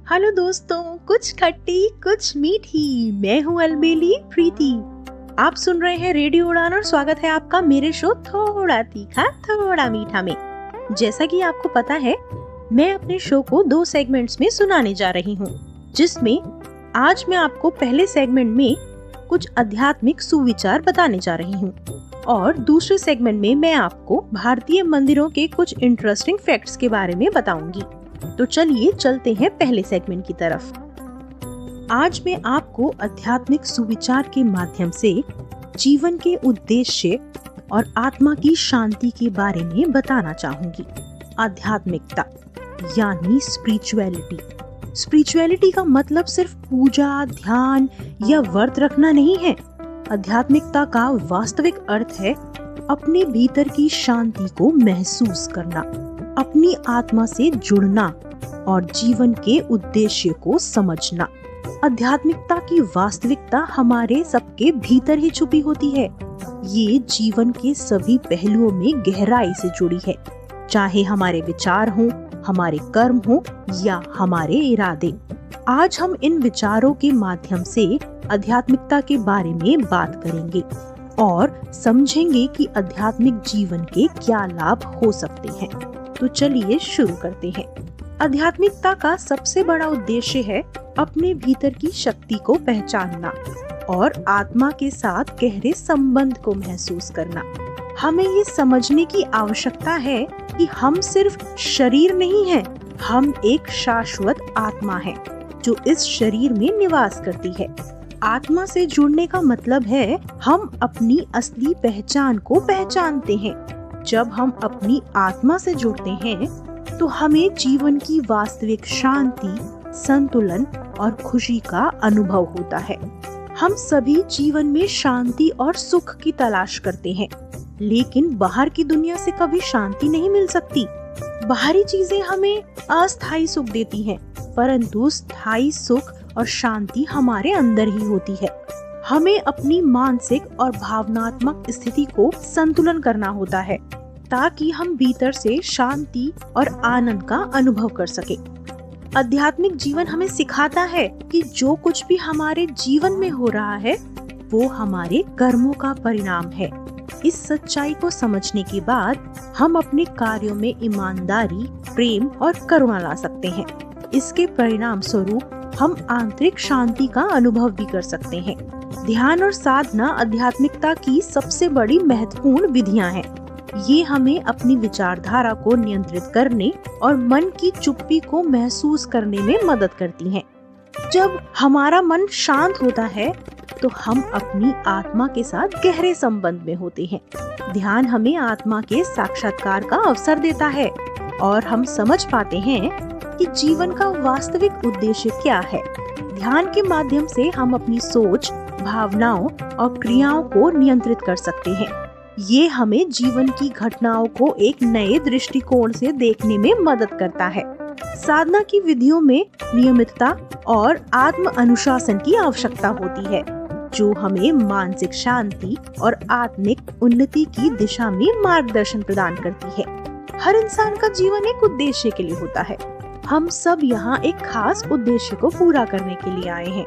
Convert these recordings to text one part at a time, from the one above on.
Hello दोस्तों, कुछ खट्टी कुछ मीठी। मैं हूँ अलबेली प्रीति। आप सुन रहे हैं रेडियो उड़ान और स्वागत है आपका मेरे शो थोड़ा तीखा थोड़ा मीठा में। जैसा कि आपको पता है, मैं अपने शो को 2 सेगमेंट्स में सुनाने जा रही हूँ, जिसमें आज मैं आपको पहले सेगमेंट में कुछ आध्यात्मिक सुविचार बताने जा रही हूँ और दूसरे सेगमेंट में मैं आपको भारतीय मंदिरों के कुछ इंटरेस्टिंग फैक्ट्स के बारे में बताऊंगी। तो चलिए चलते हैं पहले सेगमेंट की तरफ। आज मैं आपको आध्यात्मिक सुविचार के माध्यम से जीवन के उद्देश्य और आत्मा की शांति के बारे में बताना चाहूंगी। आध्यात्मिकता यानी स्पिरिचुअलिटी। स्पिरिचुअलिटी का मतलब सिर्फ पूजा, ध्यान या व्रत रखना नहीं है। आध्यात्मिकता का वास्तविक अर्थ है अपने भीतर की शांति को महसूस करना, अपनी आत्मा से जुड़ना और जीवन के उद्देश्य को समझना। आध्यात्मिकता की वास्तविकता हमारे सबके भीतर ही छुपी होती है। ये जीवन के सभी पहलुओं में गहराई से जुड़ी है, चाहे हमारे विचार हों, हमारे कर्म हों या हमारे इरादे। आज हम इन विचारों के माध्यम से आध्यात्मिकता के बारे में बात करेंगे और समझेंगे कि आध्यात्मिक जीवन के क्या लाभ हो सकते हैं। तो चलिए शुरू करते हैं। आध्यात्मिकता का सबसे बड़ा उद्देश्य है अपने भीतर की शक्ति को पहचानना और आत्मा के साथ गहरे संबंध को महसूस करना। हमें ये समझने की आवश्यकता है कि हम सिर्फ शरीर नहीं हैं, हम एक शाश्वत आत्मा है जो इस शरीर में निवास करती है। आत्मा से जुड़ने का मतलब है हम अपनी असली पहचान को पहचानते हैं। जब हम अपनी आत्मा से जुड़ते हैं तो हमें जीवन की वास्तविक शांति, संतुलन और खुशी का अनुभव होता है। हम सभी जीवन में शांति और सुख की तलाश करते हैं, लेकिन बाहर की दुनिया से कभी शांति नहीं मिल सकती। बाहरी चीजें हमें अस्थायी सुख देती हैं, परंतु स्थायी सुख और शांति हमारे अंदर ही होती है। हमें अपनी मानसिक और भावनात्मक स्थिति को संतुलन करना होता है ताकि हम भीतर से शांति और आनंद का अनुभव कर सके। आध्यात्मिक जीवन हमें सिखाता है कि जो कुछ भी हमारे जीवन में हो रहा है वो हमारे कर्मों का परिणाम है। इस सच्चाई को समझने के बाद हम अपने कार्यों में ईमानदारी, प्रेम और करुणा ला सकते हैं। इसके परिणाम स्वरूप हम आंतरिक शांति का अनुभव भी कर सकते हैं। ध्यान और साधना आध्यात्मिकता की सबसे बड़ी महत्वपूर्ण विधियां हैं। ये हमें अपनी विचारधारा को नियंत्रित करने और मन की चुप्पी को महसूस करने में मदद करती हैं। जब हमारा मन शांत होता है तो हम अपनी आत्मा के साथ गहरे संबंध में होते हैं। ध्यान हमें आत्मा के साक्षात्कार का अवसर देता है और हम समझ पाते हैं कि जीवन का वास्तविक उद्देश्य क्या है। ध्यान के माध्यम से हम अपनी सोच, भावनाओं और क्रियाओं को नियंत्रित कर सकते हैं। ये हमें जीवन की घटनाओं को एक नए दृष्टिकोण से देखने में मदद करता है। साधना की विधियों में नियमितता और आत्म अनुशासन की आवश्यकता होती है, जो हमें मानसिक शांति और आत्मिक उन्नति की दिशा में मार्गदर्शन प्रदान करती है। हर इंसान का जीवन एक उद्देश्य के लिए होता है। हम सब यहाँ एक खास उद्देश्य को पूरा करने के लिए आए हैं।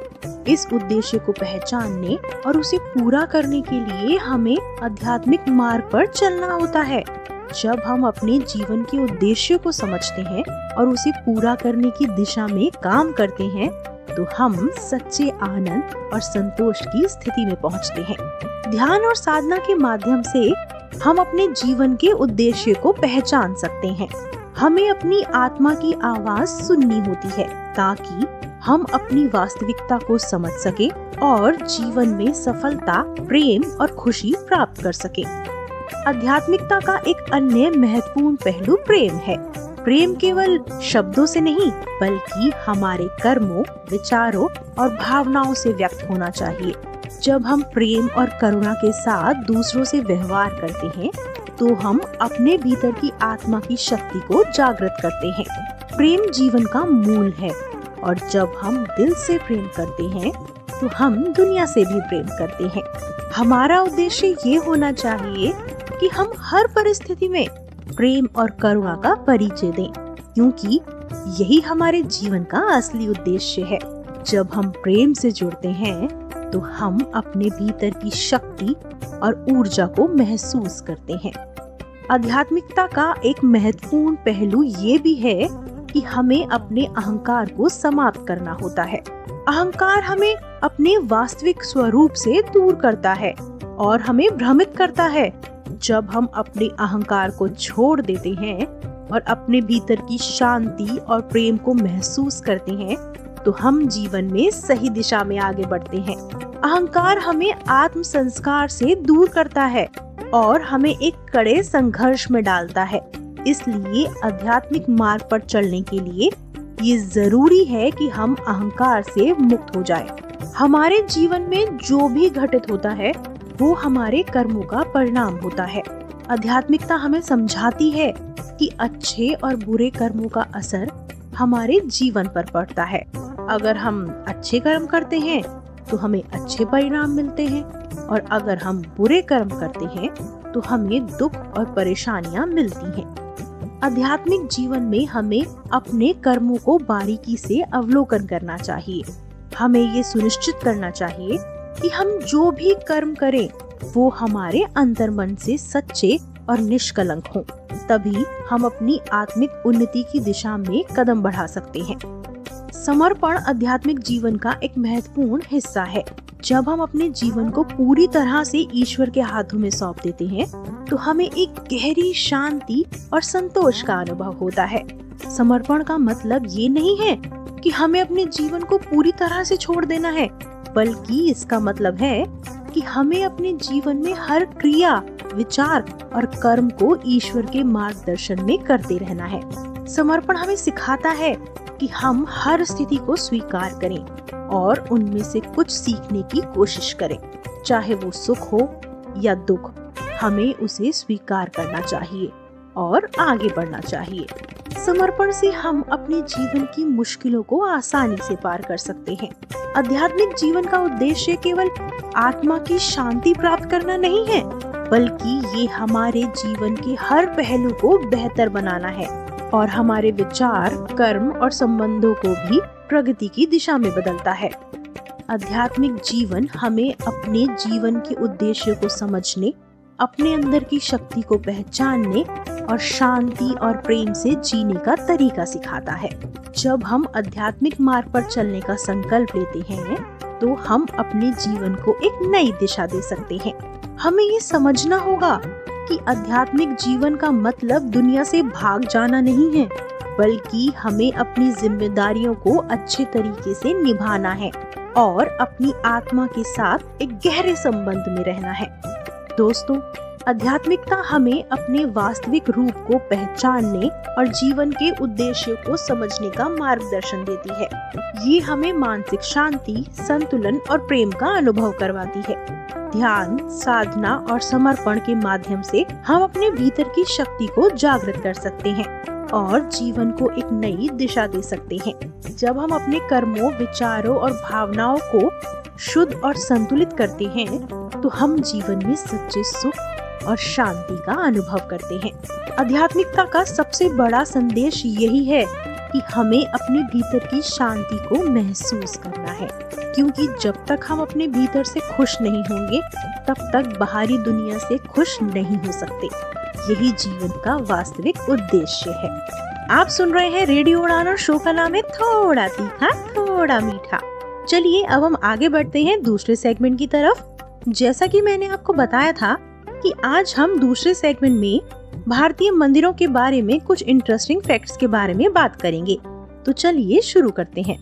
इस उद्देश्य को पहचानने और उसे पूरा करने के लिए हमें आध्यात्मिक मार्ग पर चलना होता है। जब हम अपने जीवन के उद्देश्य को समझते हैं और उसे पूरा करने की दिशा में काम करते हैं तो हम सच्चे आनंद और संतोष की स्थिति में पहुँचते हैं। ध्यान और साधना के माध्यम से हम अपने जीवन के उद्देश्य को पहचान सकते हैं। हमें अपनी आत्मा की आवाज सुननी होती है ताकि हम अपनी वास्तविकता को समझ सके और जीवन में सफलता, प्रेम और खुशी प्राप्त कर सके। आध्यात्मिकता का एक अन्य महत्वपूर्ण पहलू प्रेम है। प्रेम केवल शब्दों से नहीं बल्कि हमारे कर्मों, विचारों और भावनाओं से व्यक्त होना चाहिए। जब हम प्रेम और करुणा के साथ दूसरों से व्यवहार करते हैं तो हम अपने भीतर की आत्मा की शक्ति को जागृत करते हैं। प्रेम जीवन का मूल है और जब हम दिल से प्रेम करते हैं तो हम दुनिया से भी प्रेम करते हैं। हमारा उद्देश्य ये होना चाहिए कि हम हर परिस्थिति में प्रेम और करुणा का परिचय दें, क्योंकि यही हमारे जीवन का असली उद्देश्य है। जब हम प्रेम से जुड़ते हैं तो हम अपने भीतर की शक्ति और ऊर्जा को महसूस करते हैं। आध्यात्मिकता का एक महत्वपूर्ण पहलू ये भी है कि हमें अपने अहंकार को समाप्त करना होता है। अहंकार हमें अपने वास्तविक स्वरूप से दूर करता है और हमें भ्रमित करता है। जब हम अपने अहंकार को छोड़ देते हैं और अपने भीतर की शांति और प्रेम को महसूस करते हैं तो हम जीवन में सही दिशा में आगे बढ़ते हैं। अहंकार हमें आत्म संस्कार से दूर करता है और हमें एक कड़े संघर्ष में डालता है। इसलिए आध्यात्मिक मार्ग पर चलने के लिए ये जरूरी है कि हम अहंकार से मुक्त हो जाएं। हमारे जीवन में जो भी घटित होता है वो हमारे कर्मों का परिणाम होता है। आध्यात्मिकता हमें समझाती है कि अच्छे और बुरे कर्मों का असर हमारे जीवन पर पड़ता है। अगर हम अच्छे कर्म करते हैं तो हमें अच्छे परिणाम मिलते हैं और अगर हम बुरे कर्म करते हैं तो हमें दुख और परेशानियां मिलती हैं। आध्यात्मिक जीवन में हमें अपने कर्मों को बारीकी से अवलोकन करना चाहिए। हमें ये सुनिश्चित करना चाहिए कि हम जो भी कर्म करें वो हमारे अंतर्मन से सच्चे और निष्कलंक हों। तभी हम अपनी आत्मिक उन्नति की दिशा में कदम बढ़ा सकते हैं। समर्पण आध्यात्मिक जीवन का एक महत्वपूर्ण हिस्सा है। जब हम अपने जीवन को पूरी तरह से ईश्वर के हाथों में सौंप देते हैं तो हमें एक गहरी शांति और संतोष का अनुभव होता है। समर्पण का मतलब ये नहीं है कि हमें अपने जीवन को पूरी तरह से छोड़ देना है, बल्कि इसका मतलब है कि हमें अपने जीवन में हर क्रिया, विचार और कर्म को ईश्वर के मार्गदर्शन में करते रहना है। समर्पण हमें सिखाता है कि हम हर स्थिति को स्वीकार करें और उनमें से कुछ सीखने की कोशिश करें। चाहे वो सुख हो या दुख, हमें उसे स्वीकार करना चाहिए और आगे बढ़ना चाहिए। समर्पण से हम अपने जीवन की मुश्किलों को आसानी से पार कर सकते हैं। आध्यात्मिक जीवन का उद्देश्य केवल आत्मा की शांति प्राप्त करना नहीं है, बल्कि ये हमारे जीवन के हर पहलू को बेहतर बनाना है और हमारे विचार, कर्म और संबंधों को भी प्रगति की दिशा में बदलता है। आध्यात्मिक जीवन हमें अपने जीवन के उद्देश्य को समझने, अपने अंदर की शक्ति को पहचानने और शांति और प्रेम से जीने का तरीका सिखाता है। जब हम आध्यात्मिक मार्ग पर चलने का संकल्प लेते हैं तो हम अपने जीवन को एक नई दिशा दे सकते हैं। हमें ये समझना होगा कि आध्यात्मिक जीवन का मतलब दुनिया से भाग जाना नहीं है, बल्कि हमें अपनी जिम्मेदारियों को अच्छे तरीके से निभाना है और अपनी आत्मा के साथ एक गहरे संबंध में रहना है। दोस्तों, आध्यात्मिकता हमें अपने वास्तविक रूप को पहचानने और जीवन के उद्देश्य को समझने का मार्गदर्शन देती है। ये हमें मानसिक शांति, संतुलन और प्रेम का अनुभव करवाती है। ध्यान, साधना और समर्पण के माध्यम से हम अपने भीतर की शक्ति को जागृत कर सकते हैं और जीवन को एक नई दिशा दे सकते हैं। जब हम अपने कर्मों, विचारों और भावनाओं को शुद्ध और संतुलित करते हैं तो हम जीवन में सच्चे सुख और शांति का अनुभव करते हैं। आध्यात्मिकता का सबसे बड़ा संदेश यही है कि हमें अपने भीतर की शांति को महसूस करना है, क्योंकि जब तक हम अपने भीतर से खुश नहीं होंगे तब तक बाहरी दुनिया से खुश नहीं हो सकते। यही जीवन का वास्तविक उद्देश्य है। आप सुन रहे हैं रेडियो उड़ान और शो का नाम है थोड़ा तीखा थोड़ा मीठा। चलिए अब हम आगे बढ़ते हैं दूसरे सेगमेंट की तरफ। जैसा कि मैंने आपको बताया था कि आज हम दूसरे सेगमेंट में भारतीय मंदिरों के बारे में कुछ इंटरेस्टिंग फैक्ट्स के बारे में बात करेंगे। तो चलिए शुरू करते हैं।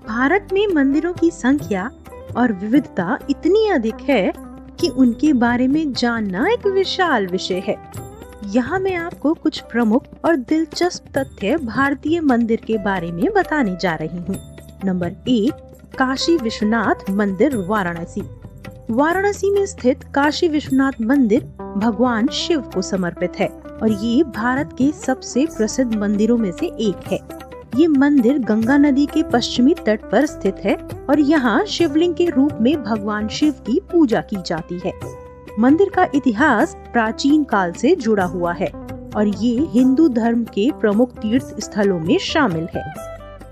भारत में मंदिरों की संख्या और विविधता इतनी अधिक है कि उनके बारे में जानना एक विशाल विषय है। यहाँ मैं आपको कुछ प्रमुख और दिलचस्प तथ्य भारतीय मंदिर के बारे में बताने जा रही हूँ। नंबर 1, काशी विश्वनाथ मंदिर, वाराणसी। वाराणसी में स्थित काशी विश्वनाथ मंदिर भगवान शिव को समर्पित है और ये भारत के सबसे प्रसिद्ध मंदिरों में से एक है। ये मंदिर गंगा नदी के पश्चिमी तट पर स्थित है और यहाँ शिवलिंग के रूप में भगवान शिव की पूजा की जाती है। मंदिर का इतिहास प्राचीन काल से जुड़ा हुआ है। और ये हिंदू धर्म के प्रमुख तीर्थ स्थलों में शामिल है।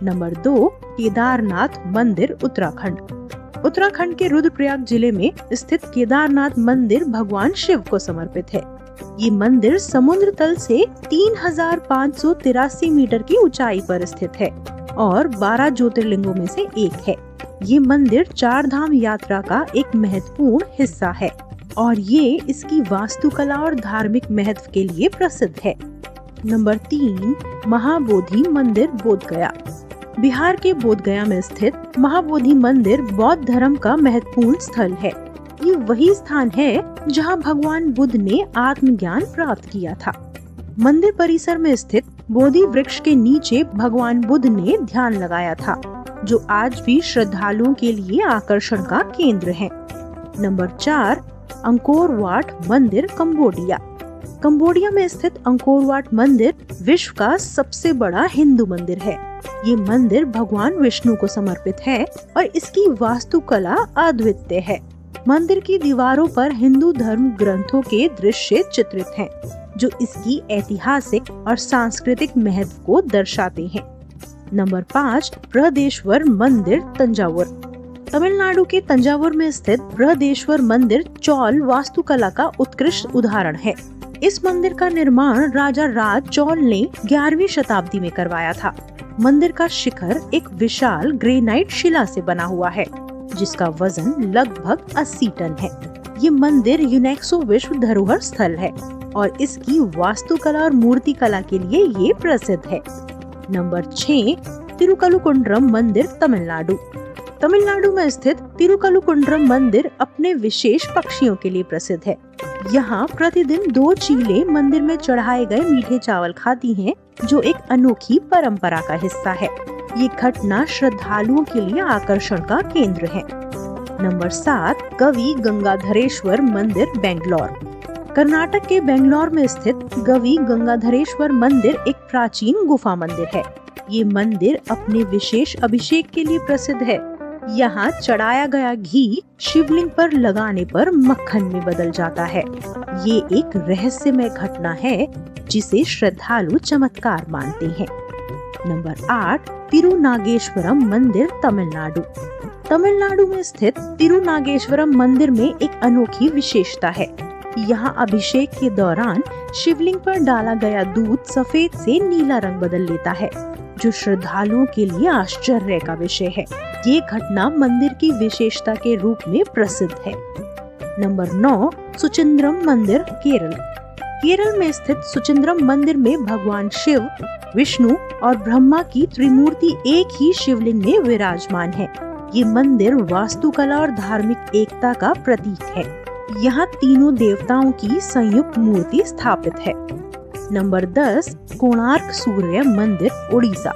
नंबर 2, केदारनाथ मंदिर उत्तराखंड। उत्तराखंड के रुद्रप्रयाग जिले में स्थित केदारनाथ मंदिर भगवान शिव को समर्पित है। ये मंदिर समुद्र तल से 3583 मीटर की ऊंचाई पर स्थित है और 12 ज्योतिर्लिंगों में से एक है। ये मंदिर 4 धाम यात्रा का एक महत्वपूर्ण हिस्सा है और ये इसकी वास्तुकला और धार्मिक महत्व के लिए प्रसिद्ध है। नंबर 3, महाबोधि मंदिर बोधगया। बिहार के बोधगया में स्थित महाबोधि मंदिर बौद्ध धर्म का महत्वपूर्ण स्थल है। ये वही स्थान है जहां भगवान बुद्ध ने आत्मज्ञान प्राप्त किया था। मंदिर परिसर में स्थित बोधि वृक्ष के नीचे भगवान बुद्ध ने ध्यान लगाया था, जो आज भी श्रद्धालुओं के लिए आकर्षण का केंद्र है। नंबर 4, अंकोर वाट मंदिर कंबोडिया। कंबोडिया में स्थित अंकोर वाट मंदिर विश्व का सबसे बड़ा हिंदू मंदिर है। ये मंदिर भगवान विष्णु को समर्पित है और इसकी वास्तुकला अद्वितीय है। मंदिर की दीवारों पर हिंदू धर्म ग्रंथों के दृश्य चित्रित हैं, जो इसकी ऐतिहासिक और सांस्कृतिक महत्व को दर्शाते हैं। नंबर 5, बृहदेश्वर मंदिर तंजावुर। तमिलनाडु के तंजावुर में स्थित बृहदेश्वर मंदिर चोल वास्तुकला का उत्कृष्ट उदाहरण है। इस मंदिर का निर्माण राजा राज चोल ने 11वीं शताब्दी में करवाया था। मंदिर का शिखर एक विशाल ग्रेनाइट शिला से बना हुआ है, जिसका वजन लगभग 80 टन है। ये मंदिर यूनेस्को विश्व धरोहर स्थल है और इसकी वास्तुकला और मूर्ति कला के लिए ये प्रसिद्ध है। नंबर 6, तिरुकलुकुंड्रम मंदिर तमिलनाडु। तमिलनाडु में स्थित तिरुकलुकुंड्रम मंदिर अपने विशेष पक्षियों के लिए प्रसिद्ध है। यहाँ प्रतिदिन 2 चीलें मंदिर में चढ़ाए गए मीठे चावल खाती हैं, जो एक अनोखी परंपरा का हिस्सा है। ये घटना श्रद्धालुओं के लिए आकर्षण का केंद्र है। नंबर 7, गवि गंगाधरेश्वर मंदिर बेंगलोर। कर्नाटक के बेंगलोर में स्थित गवि गंगाधरेश्वर मंदिर एक प्राचीन गुफा मंदिर है। ये मंदिर अपने विशेष अभिषेक के लिए प्रसिद्ध है। यहाँ चढ़ाया गया घी शिवलिंग पर लगाने पर मक्खन में बदल जाता है। ये एक रहस्यमय घटना है जिसे श्रद्धालु चमत्कार मानते हैं। नंबर 8, तिरुनागेश्वरम मंदिर तमिलनाडु। तमिलनाडु में स्थित तिरुनागेश्वरम मंदिर में एक अनोखी विशेषता है। यहाँ अभिषेक के दौरान शिवलिंग पर डाला गया दूध सफेद से नीला रंग बदल लेता है, जो श्रद्धालुओं के लिए आश्चर्य का विषय है। ये घटना मंदिर की विशेषता के रूप में प्रसिद्ध है। नंबर 9, सुचिंद्रम मंदिर केरल। केरल में स्थित सुचिंद्रम मंदिर में भगवान शिव, विष्णु और ब्रह्मा की त्रिमूर्ति एक ही शिवलिंग में विराजमान है। ये मंदिर वास्तुकला और धार्मिक एकता का प्रतीक है। यहाँ तीनों देवताओं की संयुक्त मूर्ति स्थापित है। नंबर 10, कोणार्क सूर्य मंदिर उड़ीसा।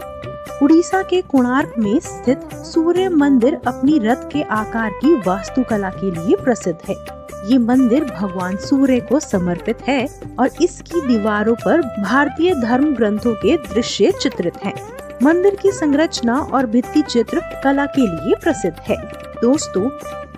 उड़ीसा के कोणार्क में स्थित सूर्य मंदिर अपनी रथ के आकार की वास्तुकला के लिए प्रसिद्ध है। ये मंदिर भगवान सूर्य को समर्पित है और इसकी दीवारों पर भारतीय धर्म ग्रंथों के दृश्य चित्रित हैं। मंदिर की संरचना और भित्ति चित्र कला के लिए प्रसिद्ध है। दोस्तों,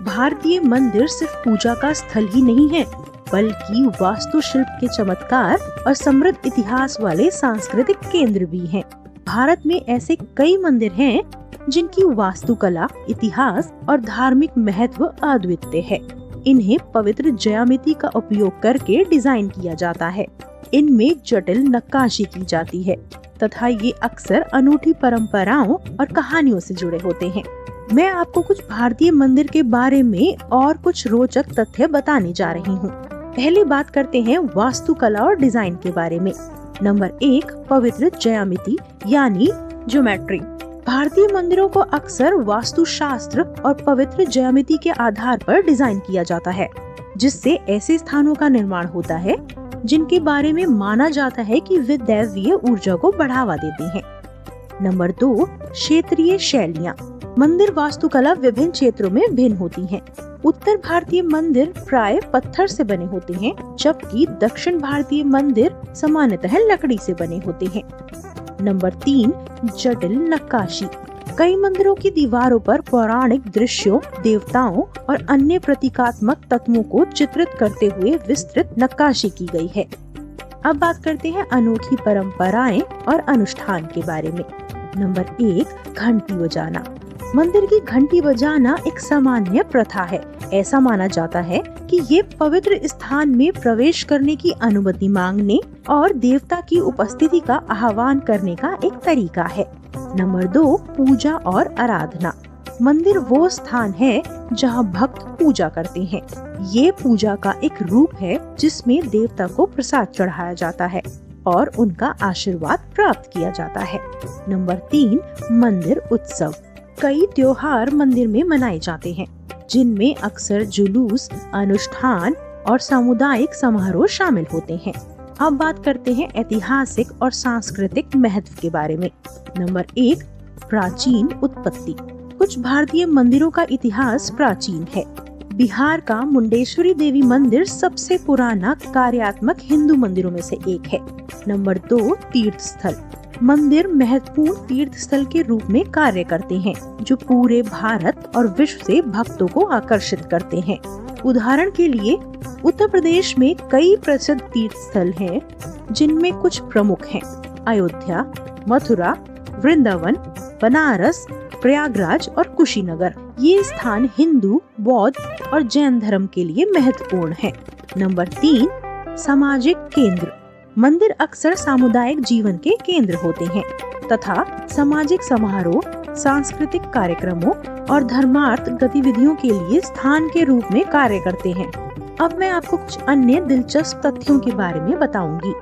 भारतीय मंदिर सिर्फ पूजा का स्थल ही नहीं है, बल्कि वास्तुशिल्प के चमत्कार और समृद्ध इतिहास वाले सांस्कृतिक केंद्र भी हैं। भारत में ऐसे कई मंदिर हैं जिनकी वास्तुकला, इतिहास और धार्मिक महत्व अद्वितीय है। इन्हें पवित्र ज्यामिति का उपयोग करके डिजाइन किया जाता है। इनमें जटिल नक्काशी की जाती है तथा ये अक्सर अनूठी परंपराओं और कहानियों से जुड़े होते हैं। मैं आपको कुछ भारतीय मंदिर के बारे में और कुछ रोचक तथ्य बताने जा रही हूँ। पहले बात करते हैं वास्तुकला और डिजाइन के बारे में। नंबर 1, पवित्र ज्यामिति यानी ज्योमेट्री। भारतीय मंदिरों को अक्सर वास्तुशास्त्र और पवित्र ज्यामिति के आधार पर डिजाइन किया जाता है, जिससे ऐसे स्थानों का निर्माण होता है जिनके बारे में माना जाता है कि वे दैवीय ऊर्जा को बढ़ावा देते हैं। नंबर 2, क्षेत्रीय शैलियाँ। मंदिर वास्तुकला विभिन्न क्षेत्रों में भिन्न होती हैं। उत्तर भारतीय मंदिर प्राय पत्थर से बने होते हैं, जबकि दक्षिण भारतीय मंदिर सामान्यतः लकड़ी से बने होते हैं। नंबर 3, जटिल नक्काशी। कई मंदिरों की दीवारों पर पौराणिक दृश्यों, देवताओं और अन्य प्रतीकात्मक तत्वों को चित्रित करते हुए विस्तृत नक्काशी की गई है। अब बात करते हैं अनोखी परंपराएं और अनुष्ठान के बारे में। नंबर 1, घंटी बजाना। मंदिर की घंटी बजाना एक सामान्य प्रथा है। ऐसा माना जाता है कि ये पवित्र स्थान में प्रवेश करने की अनुमति मांगने और देवता की उपस्थिति का आह्वान करने का एक तरीका है। नंबर 2, पूजा और आराधना। मंदिर वो स्थान है जहाँ भक्त पूजा करते हैं। ये पूजा का एक रूप है जिसमें देवता को प्रसाद चढ़ाया जाता है और उनका आशीर्वाद प्राप्त किया जाता है। नंबर 3, मंदिर उत्सव। कई त्योहार मंदिर में मनाए जाते हैं, जिनमें अक्सर जुलूस, अनुष्ठान और सामुदायिक समारोह शामिल होते हैं। अब बात करते हैं ऐतिहासिक और सांस्कृतिक महत्व के बारे में। नंबर 1, प्राचीन उत्पत्ति। कुछ भारतीय मंदिरों का इतिहास प्राचीन है। बिहार का मुंडेश्वरी देवी मंदिर सबसे पुराना कार्यात्मक हिंदू मंदिरों में से एक है। नंबर 2, तीर्थ स्थल। मंदिर महत्वपूर्ण तीर्थ स्थल के रूप में कार्य करते हैं, जो पूरे भारत और विश्व से भक्तों को आकर्षित करते हैं। उदाहरण के लिए उत्तर प्रदेश में कई प्रसिद्ध तीर्थ स्थल हैं, जिनमें कुछ प्रमुख हैं: अयोध्या, मथुरा, वृंदावन, बनारस, प्रयागराज और कुशीनगर। ये स्थान हिंदू, बौद्ध और जैन धर्म के लिए महत्वपूर्ण है। नंबर 3, सामाजिक केंद्र। मंदिर अक्सर सामुदायिक जीवन के केंद्र होते हैं तथा सामाजिक समारोह, सांस्कृतिक कार्यक्रमों और धर्मार्थ गतिविधियों के लिए स्थान के रूप में कार्य करते हैं। अब मैं आपको कुछ अन्य दिलचस्प तथ्यों के बारे में बताऊंगी।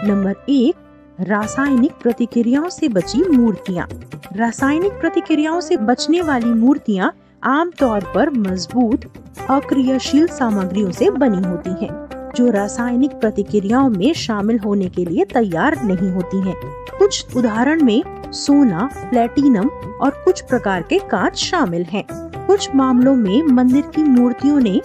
नंबर 1, रासायनिक प्रतिक्रियाओं से बची मूर्तियाँ। रासायनिक प्रतिक्रियाओं से बचने वाली मूर्तियाँ आमतौर पर मजबूत, अक्रियाशील सामग्रियों से बनी होती हैं, जो रासायनिक प्रतिक्रियाओं में शामिल होने के लिए तैयार नहीं होती हैं। कुछ उदाहरण में सोना, प्लेटिनम और कुछ प्रकार के कांच शामिल हैं। कुछ मामलों में मंदिर की मूर्तियों ने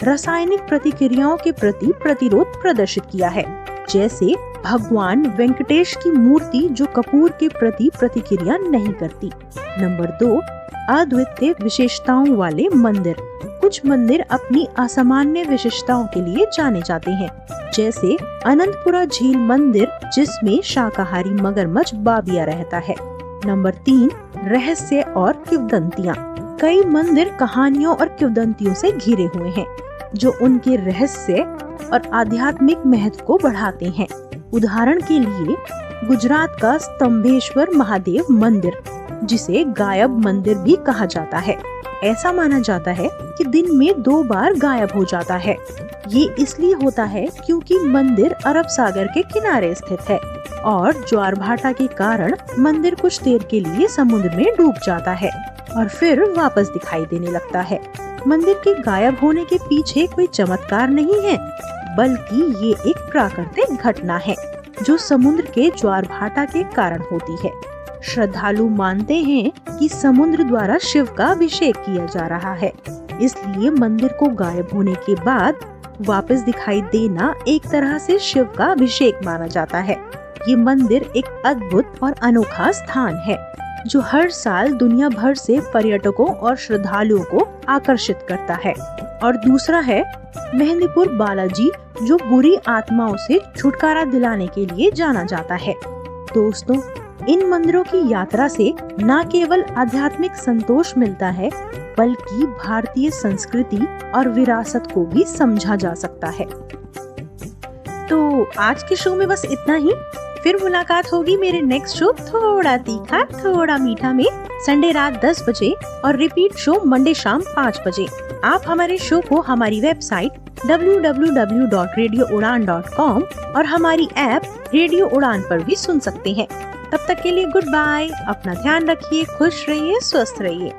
रासायनिक प्रतिक्रियाओं के प्रति प्रतिरोध प्रदर्शित किया है, जैसे भगवान वेंकटेश की मूर्ति जो कपूर के प्रति प्रतिक्रिया नहीं करती। नंबर 2, अद्वितीय विशेषताओं वाले मंदिर। कुछ मंदिर अपनी असामान्य विशेषताओं के लिए जाने जाते हैं, जैसे अनंतपुरा झील मंदिर, जिसमें शाकाहारी मगरमच्छ बाबिया रहता है। नंबर 3, रहस्य और किंवदंतियाँ। कई मंदिर कहानियों और किंवदंतियों से घिरे हुए हैं, जो उनके रहस्य और आध्यात्मिक महत्व को बढ़ाते हैं। उदाहरण के लिए गुजरात का स्तंभेश्वर महादेव मंदिर, जिसे गायब मंदिर भी कहा जाता है। ऐसा माना जाता है कि दिन में 2 बार गायब हो जाता है। ये इसलिए होता है क्योंकि मंदिर अरब सागर के किनारे स्थित है और ज्वार भाटा के कारण मंदिर कुछ देर के लिए समुद्र में डूब जाता है और फिर वापस दिखाई देने लगता है। मंदिर के गायब होने के पीछे कोई चमत्कार नहीं है, बल्कि ये एक प्राकृतिक घटना है जो समुद्र के ज्वार भाटा के कारण होती है। श्रद्धालु मानते हैं कि समुद्र द्वारा शिव का अभिषेक किया जा रहा है, इसलिए मंदिर को गायब होने के बाद वापस दिखाई देना एक तरह से शिव का अभिषेक माना जाता है। ये मंदिर एक अद्भुत और अनोखा स्थान है, जो हर साल दुनिया भर से पर्यटकों और श्रद्धालुओं को आकर्षित करता है। और दूसरा है मेहंदीपुर बालाजी, जो बुरी आत्माओं से छुटकारा दिलाने के लिए जाना जाता है। दोस्तों, इन मंदिरों की यात्रा से न केवल आध्यात्मिक संतोष मिलता है, बल्कि भारतीय संस्कृति और विरासत को भी समझा जा सकता है। तो आज के शो में बस इतना ही। फिर मुलाकात होगी मेरे नेक्स्ट शो थोड़ा तीखा थोड़ा मीठा में संडे रात 10 बजे और रिपीट शो मंडे शाम 5 बजे। आप हमारे शो को हमारी वेबसाइट www.radioudan.com और हमारी ऐप रेडियो उड़ान पर भी सुन सकते हैं। तब तक के लिए गुड बाय। अपना ध्यान रखिए, खुश रहिए, स्वस्थ रहिए।